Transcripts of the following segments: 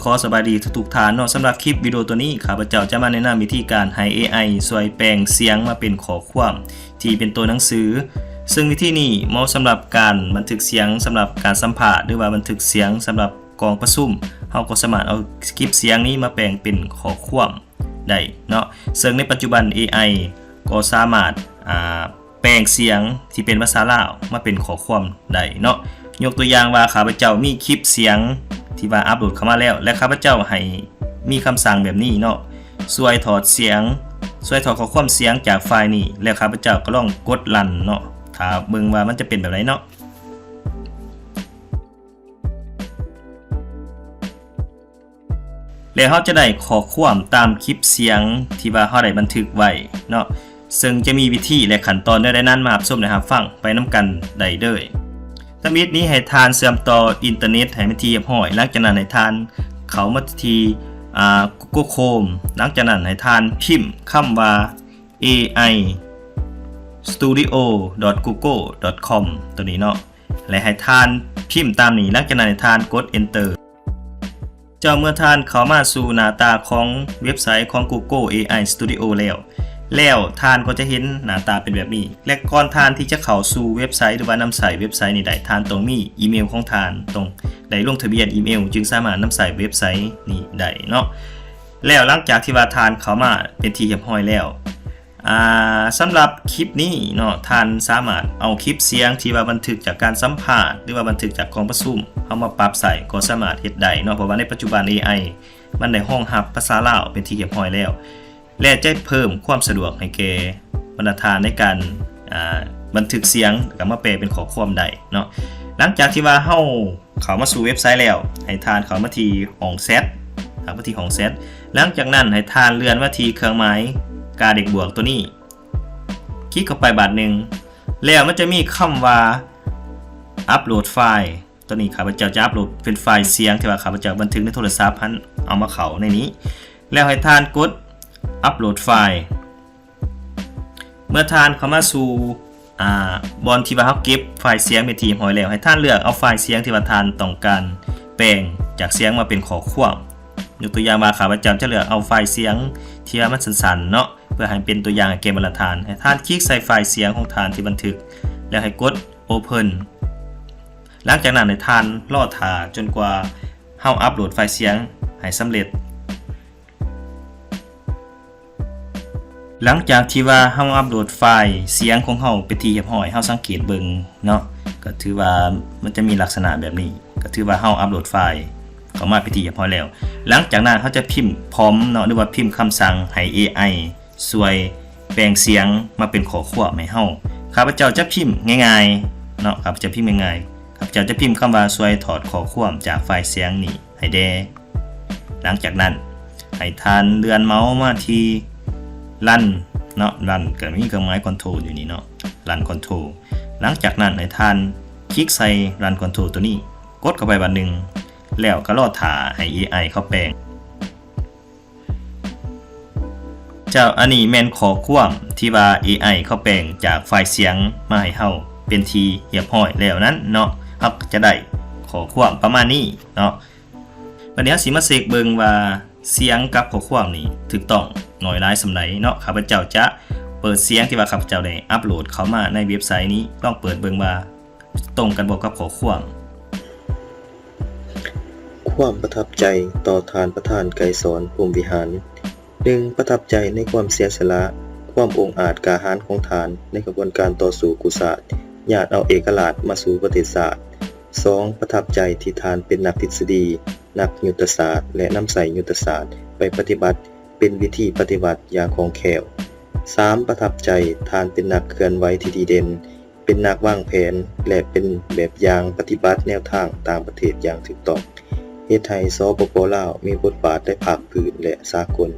ขอสบายดีทุกท่านเนาะสำหรับคลิปวิดีโอตัวนี้ข้าพเจ้าจะมาแนะนำวิธีการให้ AI ช่วยแปลงเสียงมาเป็นข้อความที่เป็นตัวหนังสือซึ่งวิธีนี้เหมาะสำหรับการบันทึกเสียงสำหรับการสัมภาษณ์หรือว่าบันทึกเสียงสำหรับกองประชุมเฮาก็สามารถเอาคลิปเสียงนี้มาแปลงเป็นข้อความได้เนาะซึ่งในปัจจุบัน AI ก็สามารถแปลงเสียงที่เป็นภาษาลาวมาเป็นข้อความได้เนาะยกตัวอย่างว่าข้าพเจ้ามีคลิปเสียงที่ว่าอัปโหลดเข้ามาแล้วและข้าพเจ้าให้มีคำสั่งแบบนี้เนาะช่วยถอดเสียงช่วยถอดข้อความเสียงจากไฟล์นี้แล้วข้าพเจ้าก็ลองกดรันเนาะถ้าเบิ่งว่ามันจะเป็นแบบไหนเนาะแล้วเราจะได้ข้อความตามคลิปเสียงที่ว่าเราได้บันทึกไว้เนาะซึ่งจะมีวิธีและขั้นตอนได้นั้นมารับชมนะครับฟังไปนํกันได้เด้อสมิธนี้ให้ทานเชื่อมต่ออินเทอร์เน็ตให้มันที่เรียบร้อยหลังจากนั้นให้ทานเข้ามาที่Google Chrome หลังจากนั้นให้ทานพิมพ์คำว่า AI studio.google.com ตัวนี้เนาะและให้ทานพิมพ์ตามนี้หลังจากนั้นให้ทานกด Enter เจ้าเมื่อทานเข้ามาสู่หน้าตาของเว็บไซต์ของ Google AI Studio แล้วทานก็จะเห็นหน้าตาเป็นแบบนี้และก่อนทานที่จะเข้าสู่เว็บไซต์หรือว่านำใส่เว็บไซต์นี้ได้ทานต้องมีอีเมลของทานต้องได้ลงทะเบียนอีเมลจึงสามารถนำใส่เว็บไซต์นี้ได้เนาะแล้วหลังจากที่ว่าทานเข้ามาเป็นที่เรียบร้อยแล้วสำหรับคลิปนี้เนาะทานสามารถเอาคลิปเสียงที่ว่าบันทึกจากการสัมภาษณ์หรือว่าบันทึกจากกองประชุมเอามาปรับใส่ก็สามารถเฮ็ดได้เนาะเพราะว่าในปัจจุบัน AI มันได้รองรับภาษาลาวเป็นที่เรียบร้อยแล้วและจะเพิ่มความสะดวกให้แก่บรรดาทานในการบันทึกเสียงกับมาแปลเป็นข้อความได้เนาะหลังจากที่ว่าเฮาเข้ามาสู่เว็บไซต์แล้วให้ทานเข้ามาที่ห้องแชทหลังจากนั้นให้ทานเลื่อนมาที่เครื่องหมายกาเด็กบวกตัวนี้คลิกเข้าไปบาทหนึ่งแล้วมันจะมีคำว่าอัปโหลดไฟล์ตัวนี้ข้าพเจ้าจะอัปโหลดเป็นไฟล์เสียงที่ว่าข้าพเจ้าบันทึกในโทรศัพท์พันเอามาเข้าในนี้แล้วให้ทานกดอัปโหลดไฟล์เมื่อทานเข้ามาสู่บอลที่ว่าเขาเก็บไฟล์เสียงเป็นที่เรียบร้อยแล้วให้ท่านเลือกเอาไฟล์เสียงที่ว่าท่านต้องการแปลงจากเสียงมาเป็นข้อความยกตัวอย่างมาข้าพเจ้าจะเลือกเอาไฟล์เสียงที่ว่ามันสั้นๆเนาะเพื่อให้เป็นตัวอย่างแก่บรรดาทานให้ท่านคลิกใส่ไฟล์เสียงของท่านที่บันทึกแล้วให้กด Open หลังจากนั้นให้ท่านรอท่าจนกว่าเฮาอัปโหลดไฟล์เสียงให้สำเร็จหลังจากที่ว่าเฮาอัปโหลดไฟล์เสียงของเฮาเป็นที่เรียบร้อยเฮาสังเกตเบิ่งเนาะก็ถือว่ามันจะมีลักษณะแบบนี้ก็ถือว่าเฮาอัปโหลดไฟล์เข้ามาเป็นที่เรียบร้อยแล้วหลังจากนั้นเฮาจะพิมพ์พร้อมเนาะหรือว่าพิมพ์คำสั่งให้ AI ช่วยแปลงเสียงมาเป็นข้อความให้เฮาข้าพเจ้าจะพิมพ์ง่ายๆเนาะข้าพเจ้าพิมพ์ง่ายๆข้าพเจ้าจะพิมพ์คำว่าช่วยถอดข้อความจากไฟล์เสียงนี้ให้แด่หลังจากนั้นให้ท่านเลื่อนเมาส์มาที่รันเนาะรันก็มีเครื่องหมายคอนโทรลอยู่นี่เนาะรันคอนโทรลหลังจากนั้นให้ท่านคลิกใส่รันคอนโทรลตัวนี้กดเข้าไปบัดนึงแล้วก็รอท่าให้ AI เขาแปลงเจ้าอันนี้แม่นข้อความที่ว่า AI เขาแปลงจากไฟล์เสียงมาให้เฮาเป็นที่เรียบร้อยแล้วนั้นเนาะเฮาจะได้ข้อความประมาณนี้เนาะวันนี้สิมาเช็คเบิ่งว่าเสียงกับข้อความนี้ถูกต้องน้อยหลายสำไหนเนาะข้าพเจ้าจะเปิดเสียงที่ว่าข้าพเจ้าได้อัปโหลดเข้ามาในเว็บไซต์นี้ลองเปิดเบิ่งว่าตรงกันบ่กับข้อความความประทับใจต่อทานประธานไกรสอนพรหมวิหาร 1. ประทับใจในความเสียสละความองอาจกาหาญของทานในกระบวนการต่อสู้กุศลญาติเอาเอกราชมาสู่ประเทศศาสตร์ 2. ประทับใจที่ทานเป็นนักทฤษฎีนักยุทธศาสตร์และนำใส่ยุทธศาสตร์ไปปฏิบัติเป็นวิธีปฏิบัติอย่างคล่องแคล่ว 3. ประทับใจทานเป็นนักเคลื่อนไหวที่ดีเด่นเป็นนักวางแผนและเป็นแบบอย่างปฏิบัติแนวทางต่างประเทศอย่างถูกต้องเฮ็ดให้สปป.ลาวมีบทบาทในภาคพื้นและสากล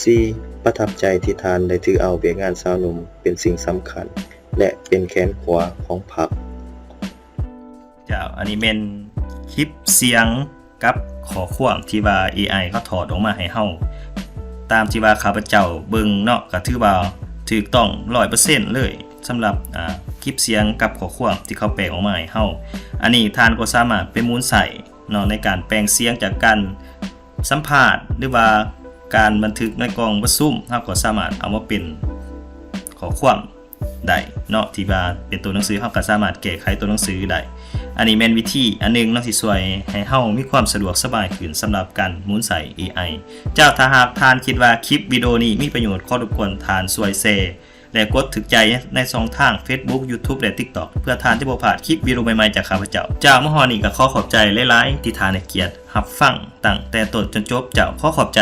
4. ประทับใจที่ทานได้ถือเอาเวียกงานสาวหนุ่มเป็นสิ่งสำคัญและเป็นแขนขวาของพรรคเจ้าอันนี้เป็นคลิปเสียงกับข้อความที่ว่า AI เขาถอดออกมาให้เฮาตามที่ว่าข้าพเจ้าเบิ่งเนาะก็ถือว่าถูกต้อง 100% เลยสำหรับคลิปเสียงกับข้อความที่เขาแปลงออกมาให้เฮาอันนี้ท่านก็สามารถไปหมุนใส่เนาะในการแปลงเสียงจากการ สัมภาษณ์หรือว่าการบันทึกในกล่องประชุมเราก็สามารถเอามาเป็นข้อความได้เนาะที่ว่าเป็นตัวหนังสือเราก็สามารถแก้ไขตัวหนังสือได้อันนี้แม่นวิธีอันนึงเนาะที่ช่วยให้เฮามีความสะดวกสบายขึ้นสำหรับการหมุนใส่ AI เจ้าถ้าหากท่านคิดว่าคลิปวิดีโอนี้มีประโยชน์ขอรบกวนท่านช่วยแชร์และกดถูกใจในช่องทาง Facebook YouTube และ TikTok เพื่อท่านที่บ่พลาดคลิปวิดีโอใหม่ๆจากข้าพเจ้าจากมหอนี้ก็ขอขอบใจหลายๆที่ท่านให้เกียรติรับฟังตั้งแต่ต้นจนจบเจ้าขอขอบใจ